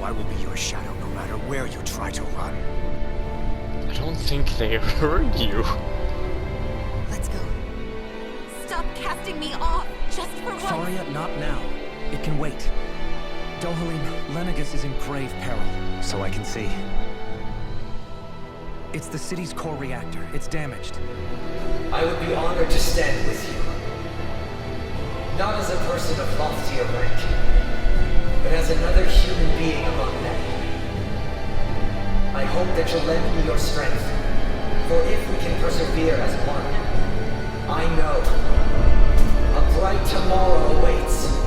I will be your shadow no matter where you try to run. I don't think they heard you. Let's go. Stop casting me off, just for once. Faria, not now. It can wait. Dohalim, Lenegus is in grave peril. So I can see. It's the city's core reactor. It's damaged. I would be honored to stand with you. Not as a person of loftier rank, but as another human being among men. I hope that you'll lend me your strength, for if we can persevere as one, I know a bright tomorrow awaits.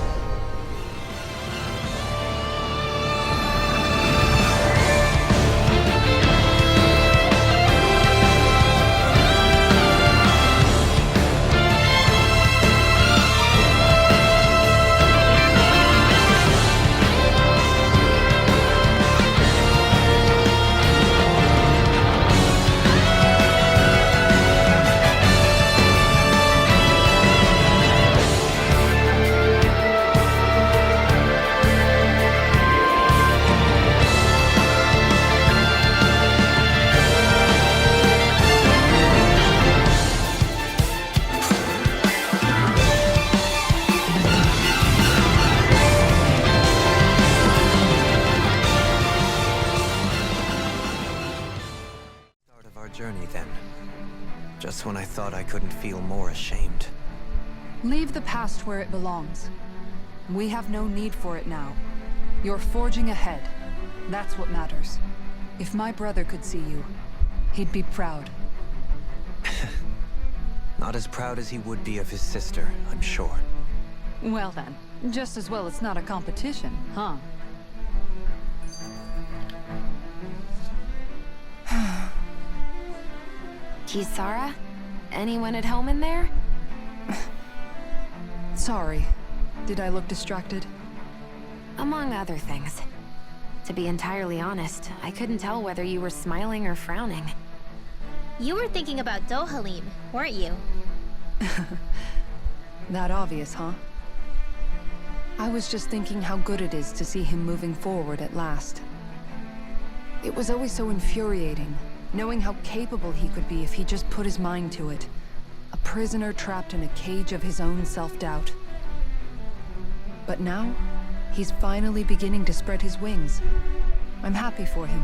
Journey then. Just when I thought I couldn't feel more ashamed. Leave the past where it belongs. We have no need for it now. You're forging ahead. That's what matters. If my brother could see you, he'd be proud. Not as proud as he would be of his sister, I'm sure. Well then, just as well it's not a competition, huh? Kisara? Anyone at home in there? Sorry. Did I look distracted? Among other things. To be entirely honest, I couldn't tell whether you were smiling or frowning. You were thinking about Dohalim, weren't you? That obvious, huh? I was just thinking how good it is to see him moving forward at last. It was always so infuriating, knowing how capable he could be if he just put his mind to it. A prisoner trapped in a cage of his own self-doubt. But now, he's finally beginning to spread his wings. I'm happy for him.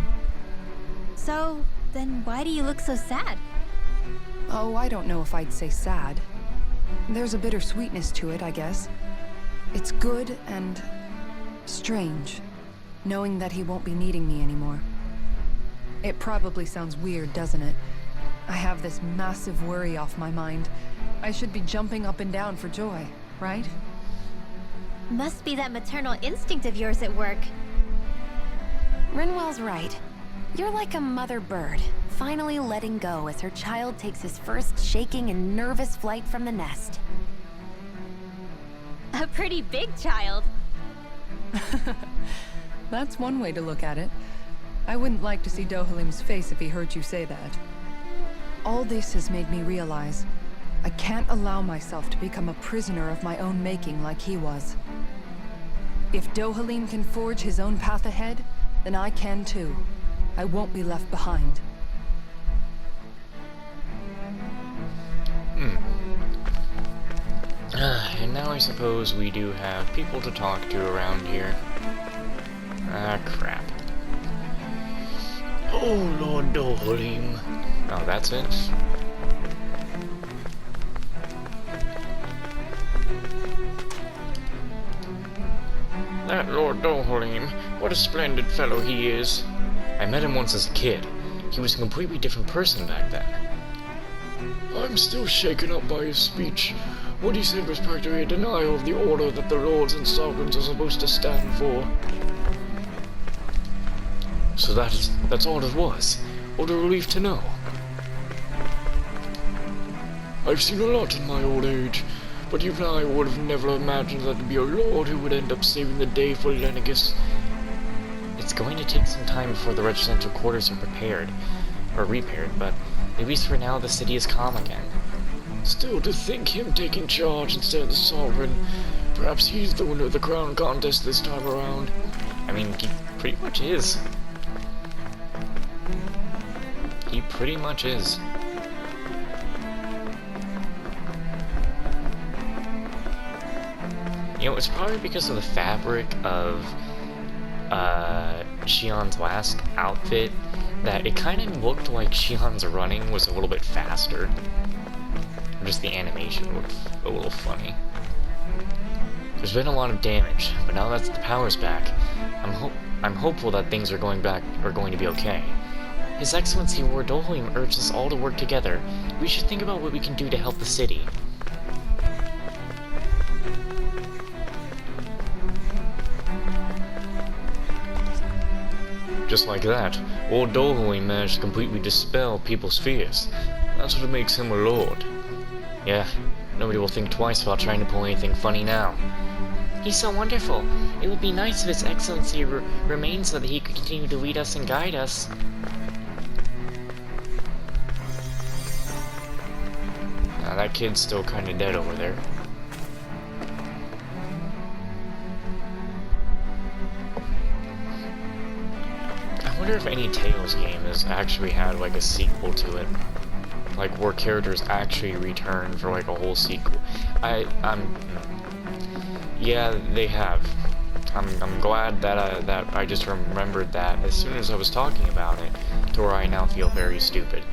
So, then why do you look so sad? Oh, I don't know if I'd say sad. There's a bittersweetness to it, I guess. It's good and strange, knowing that he won't be needing me anymore. It probably sounds weird, doesn't it? I have this massive worry off my mind. I should be jumping up and down for joy, right? Must be that maternal instinct of yours at work. Rinwell's right. You're like a mother bird, finally letting go as her child takes his first shaking and nervous flight from the nest. A pretty big child. That's one way to look at it. I wouldn't like to see Dohalim's face if he heard you say that. All this has made me realize I can't allow myself to become a prisoner of my own making like he was. If Dohalim can forge his own path ahead, then I can too. I won't be left behind. And now I suppose we do have people to talk to around here. Ah, crap. Oh, Lord Dohalim. Oh, that's it? That Lord Dohalim, what a splendid fellow he is. I met him once as a kid. He was a completely different person back then. I'm still shaken up by his speech. What he said was practically a denial of the order that the lords and sovereigns are supposed to stand for. So that's all it was. What a relief to know. I've seen a lot in my old age, but even I would have never imagined that it'd be a lord who would end up saving the day for Lenegus. It's going to take some time before the regimental quarters are prepared, or repaired, but at least for now the city is calm again. Still, to think him taking charge instead of the sovereign, perhaps he's the winner of the crown contest this time around. I mean, pretty much is. He pretty much is. You know, it's probably because of the fabric of Shion's last outfit that it kind of looked like Shion's running was a little bit faster. Just the animation looked a little funny. There's been a lot of damage, but now that the power's back, I'm hopeful that things are going to be okay. His Excellency Lord Dohalim urged us all to work together. We should think about what we can do to help the city. Just like that, Lord Dohalim managed to completely dispel people's fears. That's what makes him a lord. Yeah, nobody will think twice about trying to pull anything funny now. He's so wonderful. It would be nice if His Excellency remained so that he could continue to lead us and guide us. Now that kid's still kinda dead over there. I wonder if any Tales game has actually had like a sequel to it. Like where characters actually return for like a whole sequel. Yeah, they have. I'm glad that I just remembered that as soon as I was talking about it, to where I now feel very stupid.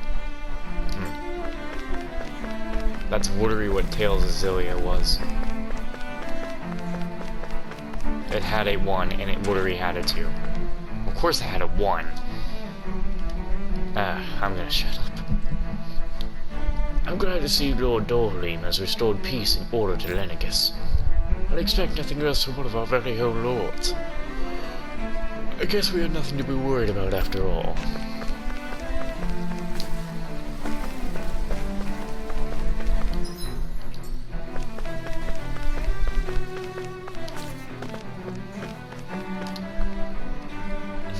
That's literally what Tales of Xillia was. It had a 1, and it literally had a 2. Of course it had a 1. I'm gonna shut up. I'm glad to see Lord Dohalim has restored peace and order to Lenegis. I'd expect nothing else from one of our very own lords. I guess we had nothing to be worried about after all.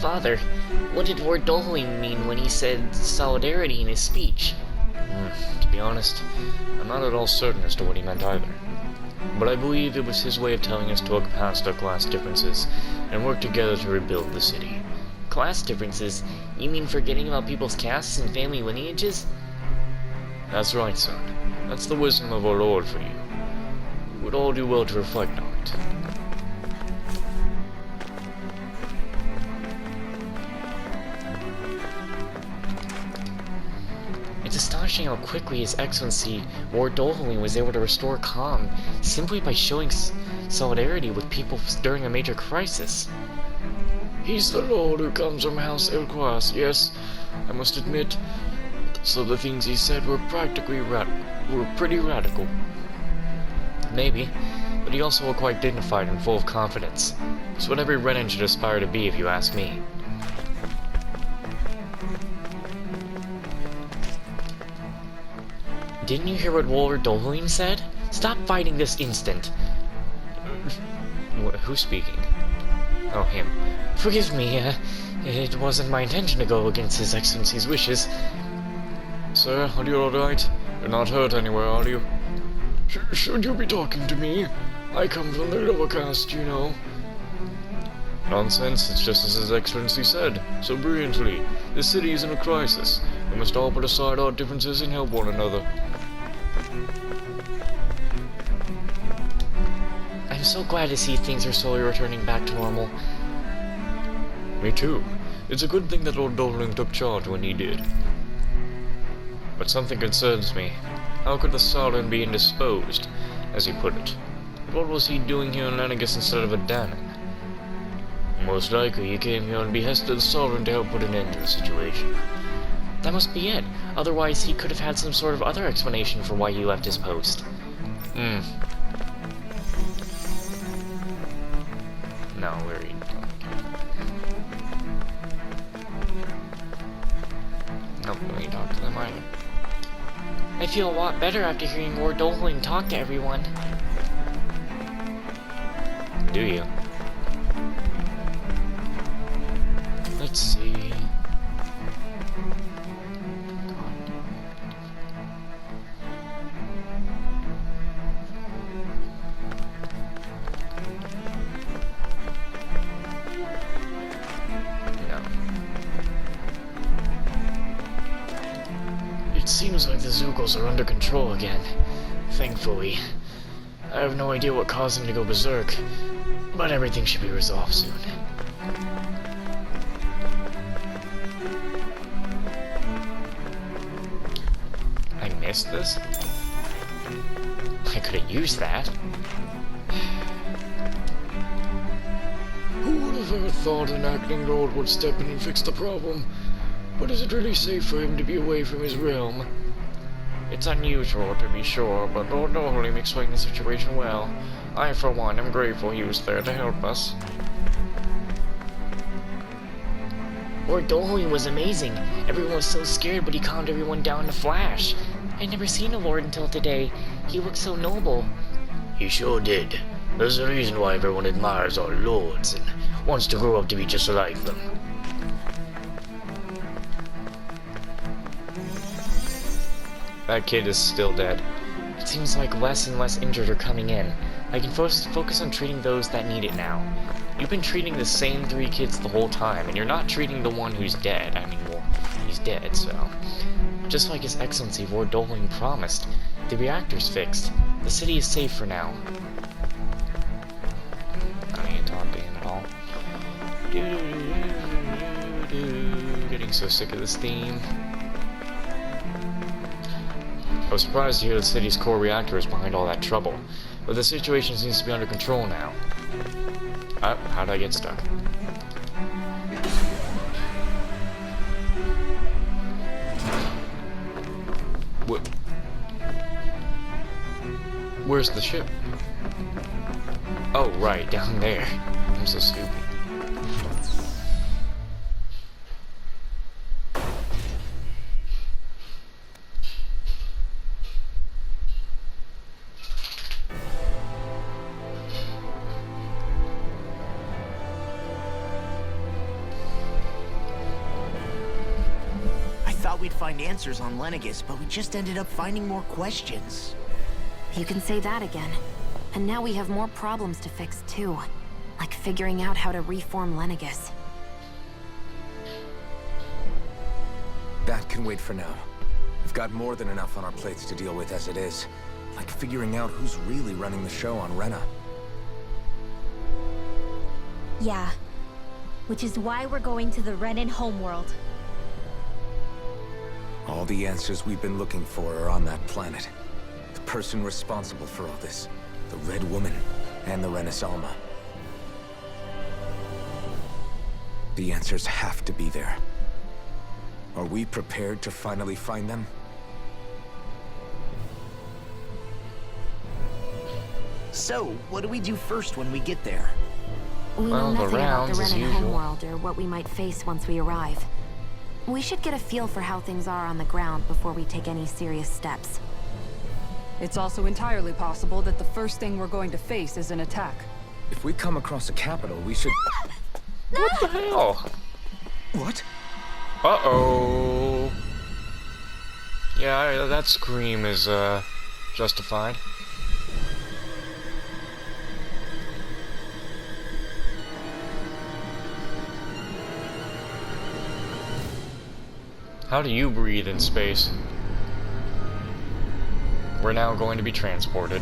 Father, what did Lord Dohalim mean when he said solidarity in his speech? To be honest, I'm not at all certain as to what he meant either. But I believe it was his way of telling us to look past our class differences and work together to rebuild the city. Class differences? You mean forgetting about people's castes and family lineages? That's right, son. That's the wisdom of our Lord for you. We would all do well to reflect on it. It's astonishing how quickly His Excellency Lord Dohalim was able to restore calm simply by showing solidarity with people during a major crisis. He's the Lord who comes from House Elquas, yes, I must admit. So the things he said were practically were pretty radical. Maybe, but he also looked quite dignified and full of confidence. It's what every Renan should aspire to be, if you ask me. Didn't you hear what Lord Dohalim said? Stop fighting this instant! Who's speaking? Oh, him. Forgive me, it wasn't my intention to go against His Excellency's wishes. Sir, are you alright? You're not hurt anywhere, are you? Should you be talking to me? I come from the lower caste, you know. Nonsense, it's just as His Excellency said, so brilliantly. This city is in a crisis. We must all put aside our differences and help one another. I'm so glad to see things are slowly returning back to normal. Me too. It's a good thing that Lord Dohalim took charge when he did. But something concerns me. How could the Sovereign be indisposed, as he put it? What was he doing here in Lenegis instead of at Danon? Most likely he came here on behest of the Sovereign to help put an end to the situation. That must be it. Otherwise he could have had some sort of other explanation for why he left his post. No, we're eating. Nope, we ain't talk to them either. I feel a lot better after hearing Lord Dohalim talk to everyone. Do you? Let's see. levels are under control again. Thankfully. I have no idea what caused him to go berserk, but everything should be resolved soon. I missed this? I could have used that. Who would have ever thought an acting lord would step in and fix the problem? But is it really safe for him to be away from his realm? It's unusual, to be sure, but Lord Dohalim explained the situation well. I, for one, am grateful he was there to help us. Lord Dohalim was amazing. Everyone was so scared, but he calmed everyone down in a flash. I'd never seen a lord until today. He looked so noble. He sure did. There's a reason why everyone admires our lords and wants to grow up to be just like them. That kid is still dead. It seems like less and less injured are coming in. I can focus on treating those that need it now. You've been treating the same 3 kids the whole time, and you're not treating the one who's dead. I mean, well, he's dead, so... Just like His Excellency Lord Dohalim promised, the reactor's fixed. The city is safe for now. I ain't talking to him at all. Getting so sick of this theme. I was surprised to hear the city's core reactor is behind all that trouble, but the situation seems to be under control now. How did I get stuck? Where's the ship? Oh, right, down there. I'm so stupid. We'd find answers on Lenegis, but we just ended up finding more questions. You can say that again. And now we have more problems to fix too. Like figuring out how to reform Lenegis. That can wait for now. We've got more than enough on our plates to deal with as it is. Like figuring out who's really running the show on Rena. Yeah. Which is why we're going to the Renan homeworld. All the answers we've been looking for are on that planet. The person responsible for all this. The Red Woman and the Renaissance. The answers have to be there. Are we prepared to finally find them? So, what do we do first when we get there? We know Well, the nothing about the rounds as Renan usual. homeworld or what we might face once we arrive. We should get a feel for how things are on the ground before we take any serious steps. It's also entirely possible that the first thing we're going to face is an attack. If we come across a capital, we should... What the hell? What? Uh-oh. Yeah, that scream is, justified. How do you breathe in space? We're now going to be transported.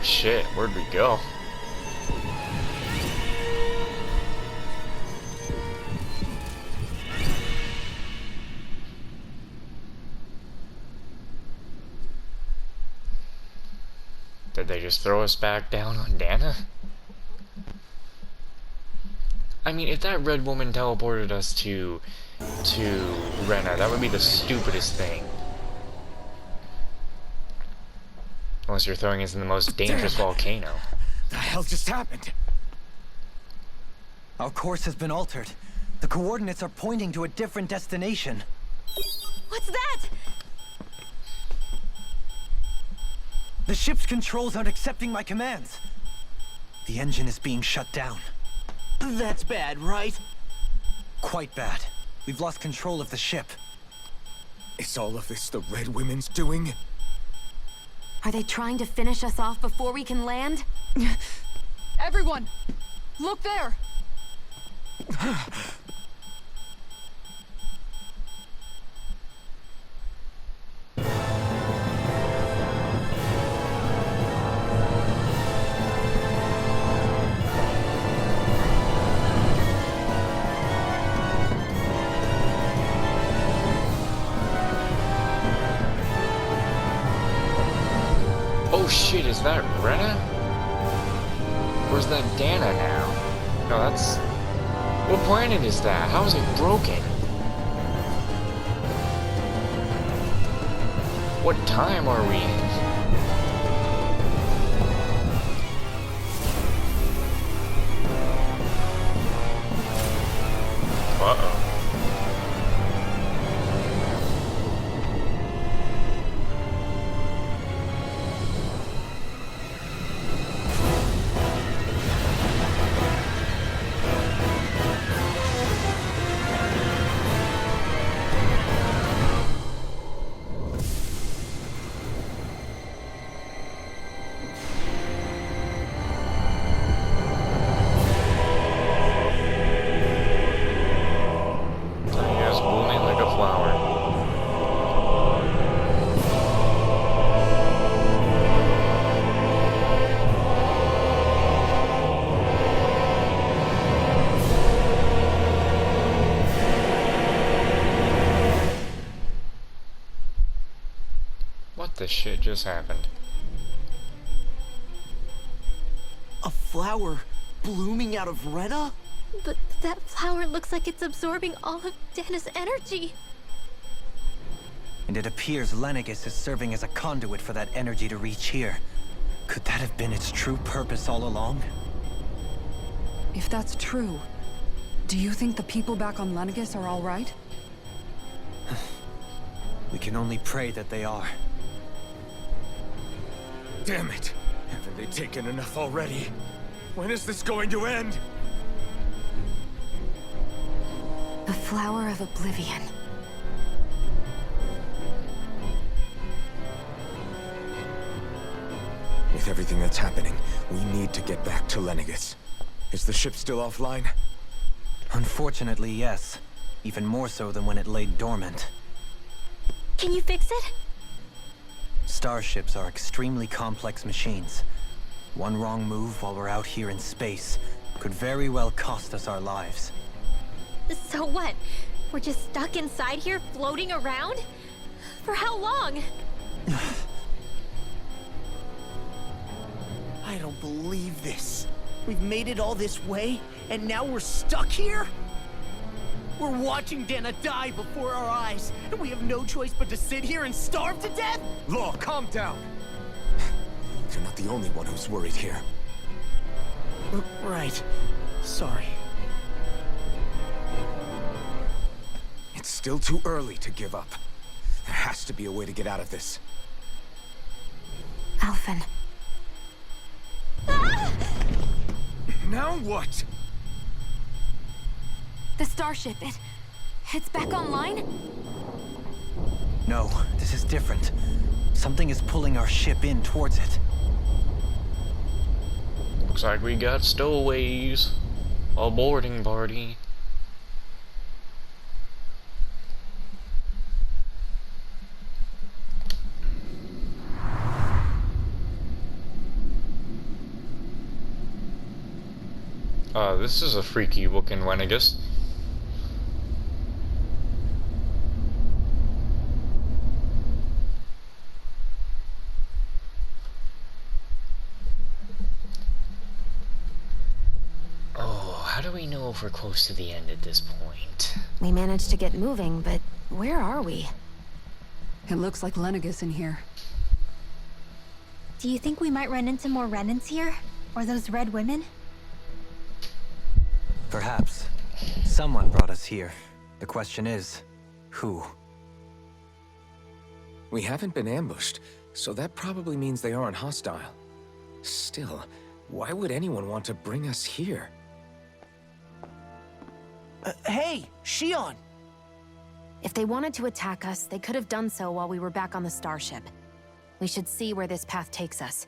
Shit, where'd we go? Did they just throw us back down on Dana? I mean, if that red woman teleported us to Rena, that would be the stupidest thing. Unless you're throwing us in the most dangerous volcano. The hell just happened? Our course has been altered. The coordinates are pointing to a different destination. What's that? The ship's controls aren't accepting my commands. The engine is being shut down. That's bad, right? Quite bad. We've lost control of the ship. Is all of this the Red Women's doing? Are they trying to finish us off before we can land? Everyone! Look there! Oh shit, is that Rena? Where's that Dana now? No, that's... What planet is that? How is it broken? What time are we in? Uh-oh. What the shit just happened? A flower blooming out of Rena? But that flower looks like it's absorbing all of Dana's energy. And it appears Lenegis is serving as a conduit for that energy to reach here. Could that have been its true purpose all along? If that's true, do you think the people back on Lenegis are all right? We can only pray that they are. Damn it! Haven't they taken enough already? When is this going to end? The Flower of Oblivion. With everything that's happening, we need to get back to Lenegis. Is the ship still offline? Unfortunately, yes. Even more so than when it lay dormant. Can you fix it? Starships are extremely complex machines. One wrong move while we're out here in space could very well cost us our lives. So what? We're just stuck inside here, floating around? For how long? I don't believe this. We've made it all this way, and now we're stuck here? We're watching Dana die before our eyes, and we have no choice but to sit here and starve to death? Law, calm down! You're not the only one who's worried here. Right. Sorry. It's still too early to give up. There has to be a way to get out of this. Alphen. Now what? The starship, it's back online? No, this is different. Something is pulling our ship in towards it. Looks like we got stowaways. A boarding party. This is a freaky looking Lenegis. Oh, how do we know if we're close to the end at this point? We managed to get moving, but where are we? It looks like Lenegis in here. Do you think we might run into more Renans here? Or those red women? Perhaps. Someone brought us here. The question is, who? We haven't been ambushed, so that probably means they aren't hostile. Still, why would anyone want to bring us here? Hey, Shion! If they wanted to attack us, they could have done so while we were back on the starship. We should see where this path takes us.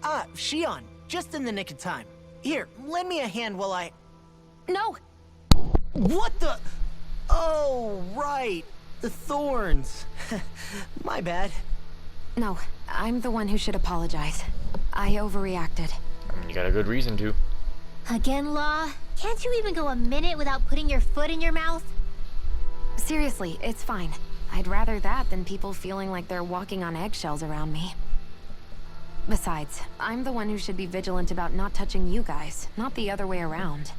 Ah, Shion, just in the nick of time. Here, lend me a hand while I... No! What the... Oh, right. The thorns. My bad. No, I'm the one who should apologize. I overreacted. You got a good reason to. Again, Law? Can't you even go a minute without putting your foot in your mouth? Seriously, it's fine. I'd rather that than people feeling like they're walking on eggshells around me. Besides, I'm the one who should be vigilant about not touching you guys, not the other way around.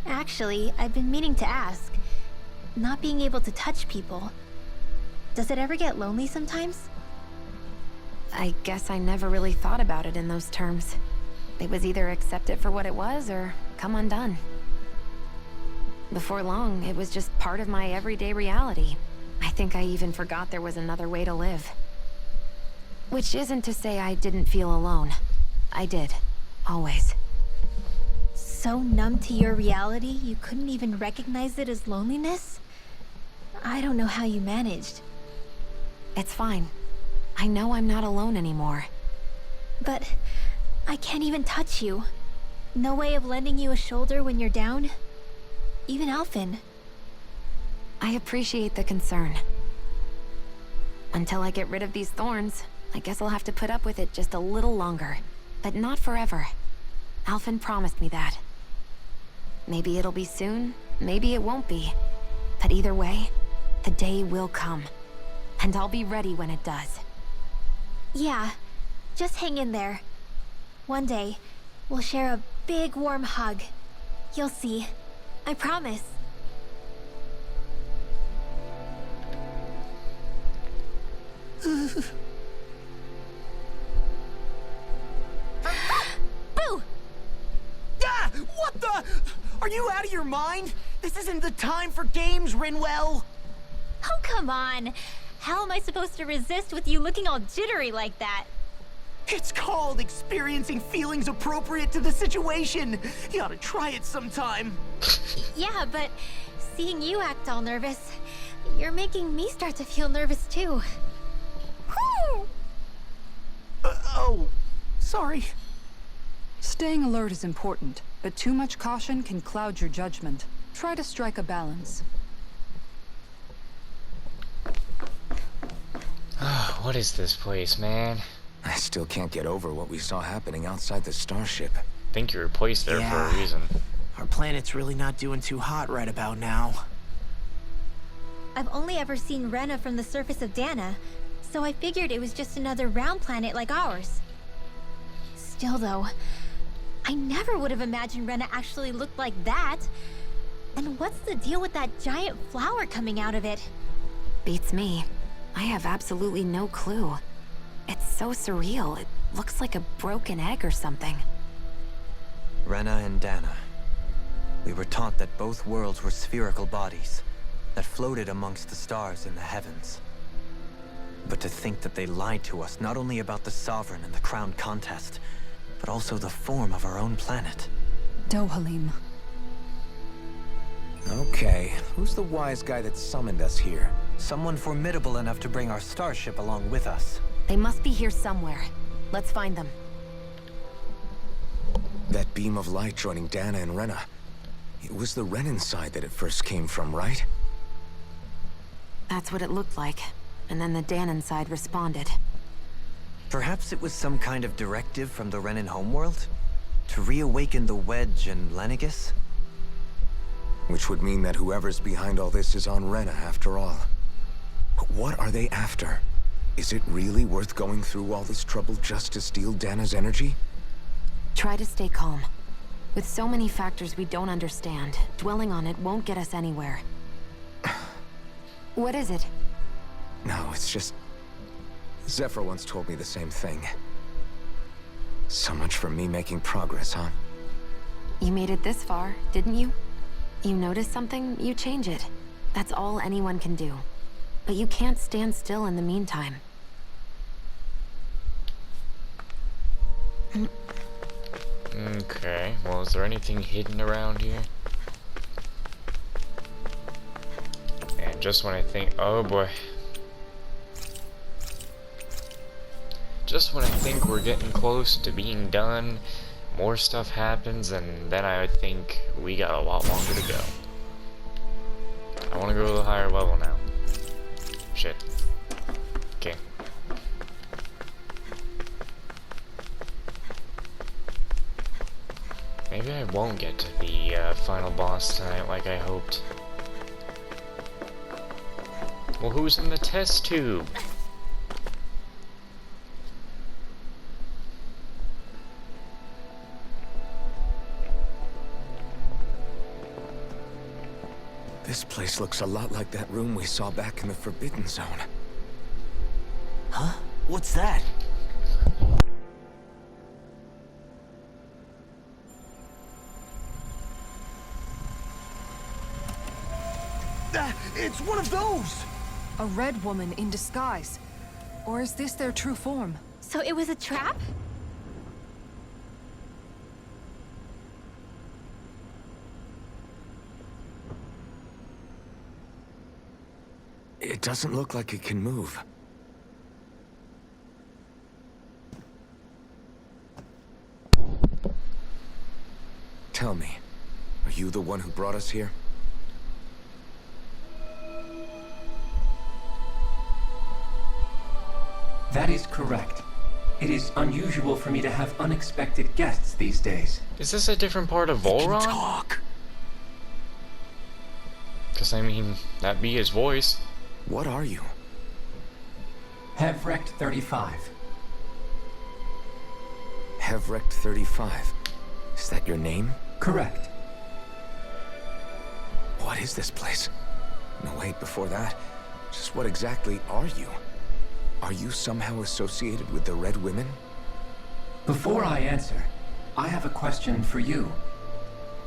Actually, I've been meaning to ask. Not being able to touch people, does it ever get lonely sometimes? I guess I never really thought about it in those terms. It was either accept it for what it was or come undone. Before long, it was just part of my everyday reality. I think I even forgot there was another way to live. Which isn't to say I didn't feel alone. I did. Always. So numb to your reality, you couldn't even recognize it as loneliness? I don't know how you managed. It's fine. I know I'm not alone anymore. But I can't even touch you. No way of lending you a shoulder when you're down? Even Alphen. I appreciate the concern. Until I get rid of these thorns, I guess I'll have to put up with it just a little longer. But not forever. Alphen promised me that. Maybe it'll be soon, maybe it won't be. But either way, the day will come. And I'll be ready when it does. Yeah, just hang in there. One day, we'll share a big warm hug. You'll see. I promise. Boo! Ah! What the... Are you out of your mind? This isn't the time for games, Rinwell! Oh, come on. How am I supposed to resist with you looking all jittery like that? It's called experiencing feelings appropriate to the situation. You ought to try it sometime. Yeah, but seeing you act all nervous, you're making me start to feel nervous too. Oh, sorry. Staying alert is important, but too much caution can cloud your judgment. Try to strike a balance. What is this place, man? I still can't get over what we saw happening outside the starship. I think you were placed there for a Yeah. reason. Our planet's really not doing too hot right about now. I've only ever seen Rena from the surface of Dana, so I figured it was just another round planet like ours. Still though, I never would have imagined Rena actually looked like that. And what's the deal with that giant flower coming out of it? Beats me. I have absolutely no clue. It's so surreal. It looks like a broken egg or something. Rena and Dana. We were taught that both worlds were spherical bodies that floated amongst the stars in the heavens. But to think that they lied to us not only about the Sovereign and the Crown contest, but also the form of our own planet. Dohalim. Okay, who's the wise guy that summoned us here? Someone formidable enough to bring our starship along with us. They must be here somewhere. Let's find them. That beam of light joining Dana and Rena. It was the Renan side that it first came from, right? That's what it looked like. And then the Danon side responded. Perhaps it was some kind of directive from the Renan homeworld? To reawaken the Wedge and Lenegis? Which would mean that whoever's behind all this is on Rena after all. But what are they after? Is it really worth going through all this trouble just to steal Dana's energy? Try to stay calm. With so many factors we don't understand, dwelling on it won't get us anywhere. What is it? No, it's just... Zephyr once told me the same thing. So much for me making progress, huh? You made it this far, didn't you? You notice something, you change it. That's all anyone can do. But you can't stand still in the meantime. Okay, well, is there anything hidden around here? And just when I think, oh boy. Just when I think we're getting close to being done, more stuff happens, and then I think we got a lot longer to go. I want to go to the higher level now. Shit. Okay. Maybe I won't get to the final boss tonight like I hoped. Well, who's in the test tube? This place looks a lot like that room we saw back in the Forbidden Zone. Huh? What's that? It's one of those! A red woman in disguise. Or is this their true form? So it was a trap? It doesn't look like it can move. Tell me, are you the one who brought us here? That is correct. It is unusual for me to have unexpected guests these days. Is this a different part of Volron? Talk! Because, I mean, that'd be his voice. What are you? Hevrect 35. Hevrect 35. Is that your name? Correct. What is this place? No, wait, before that. Just what exactly are you? Are you somehow associated with the Red Women? Before I answer, I have a question for you.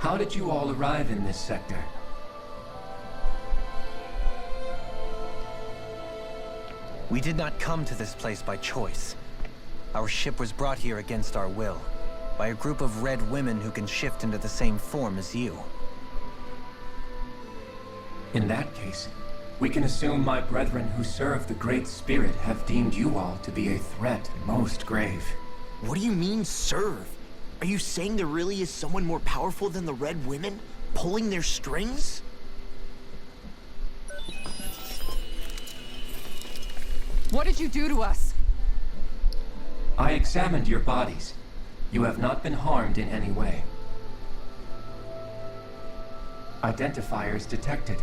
How did you all arrive in this sector? We did not come to this place by choice. Our ship was brought here against our will, by a group of red women who can shift into the same form as you. In that case, we can assume my brethren who serve the Great Spirit have deemed you all to be a threat most grave. What do you mean, serve? Are you saying there really is someone more powerful than the Red Women, pulling their strings? What did you do to us? I examined your bodies. You have not been harmed in any way. Identifiers detected.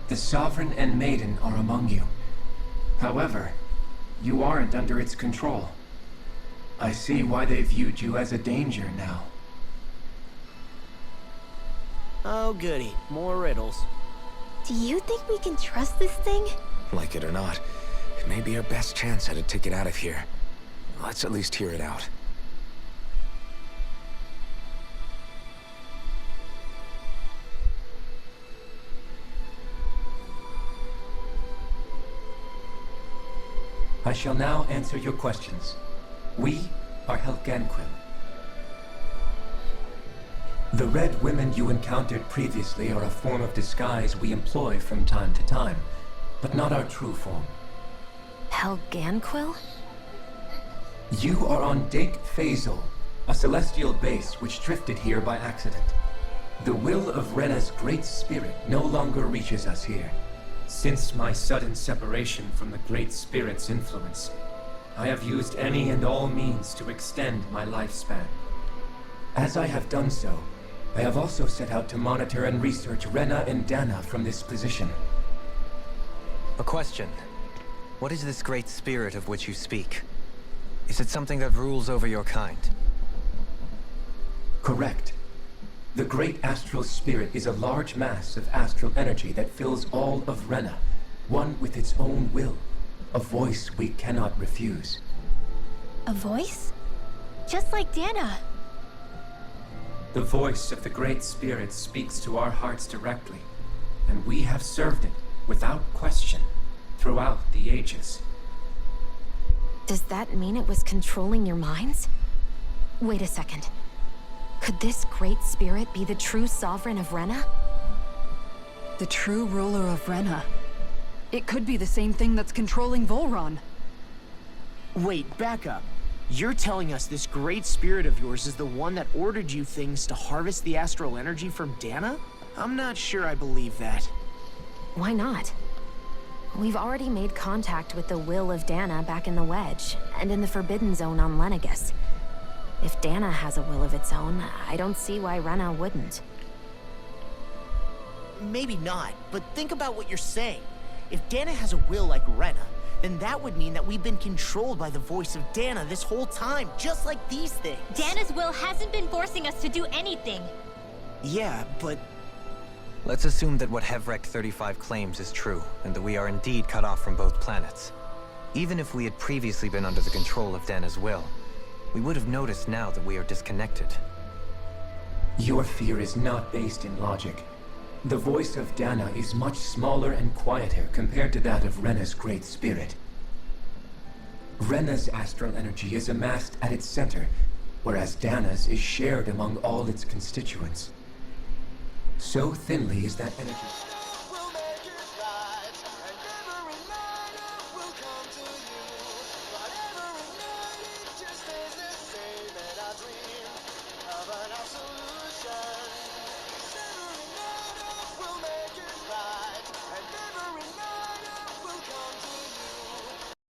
The Sovereign and Maiden are among you. However, you aren't under its control. I see why they viewed you as a danger now. Oh goody, more riddles. Do you think we can trust this thing? Like it or not, it may be our best chance at a ticket out of here. Let's at least hear it out. I shall now answer your questions. We are Helganquil. The red women you encountered previously are a form of disguise we employ from time to time, but not our true form. Helganquil? You are on Dake Phasal, a celestial base which drifted here by accident. The will of Rena's great spirit no longer reaches us here. Since my sudden separation from the Great Spirit's influence, I have used any and all means to extend my lifespan. As I have done so, I have also set out to monitor and research Rena and Dana from this position. A question. What is this great spirit of which you speak? Is it something that rules over your kind? Correct. The great astral spirit is a large mass of astral energy that fills all of Rena, one with its own will, a voice we cannot refuse. A voice? Just like Dana. The voice of the great spirit speaks to our hearts directly, and we have served it, without question, throughout the ages. Does that mean it was controlling your minds? Wait a second. Could this great spirit be the true sovereign of Rena? The true ruler of Rena. It could be the same thing that's controlling Volron. Wait, back up. You're telling us this great spirit of yours is the one that ordered you things to harvest the astral energy from Dana? I'm not sure I believe that. Why not? We've already made contact with the will of Dana back in the Wedge, and in the Forbidden Zone on Lenegus. If Dana has a will of its own, I don't see why Rena wouldn't. Maybe not, but think about what you're saying. If Dana has a will like Rena, then that would mean that we've been controlled by the voice of Dana this whole time, just like these things. Dana's will hasn't been forcing us to do anything. Yeah, but... Let's assume that what Hevrek 35 claims is true, and that we are indeed cut off from both planets. Even if we had previously been under the control of Dana's will, we would have noticed now that we are disconnected. Your fear is not based in logic. The voice of Dana is much smaller and quieter compared to that of Rena's great spirit. Rena's astral energy is amassed at its center, whereas Dana's is shared among all its constituents. So thinly is that energy.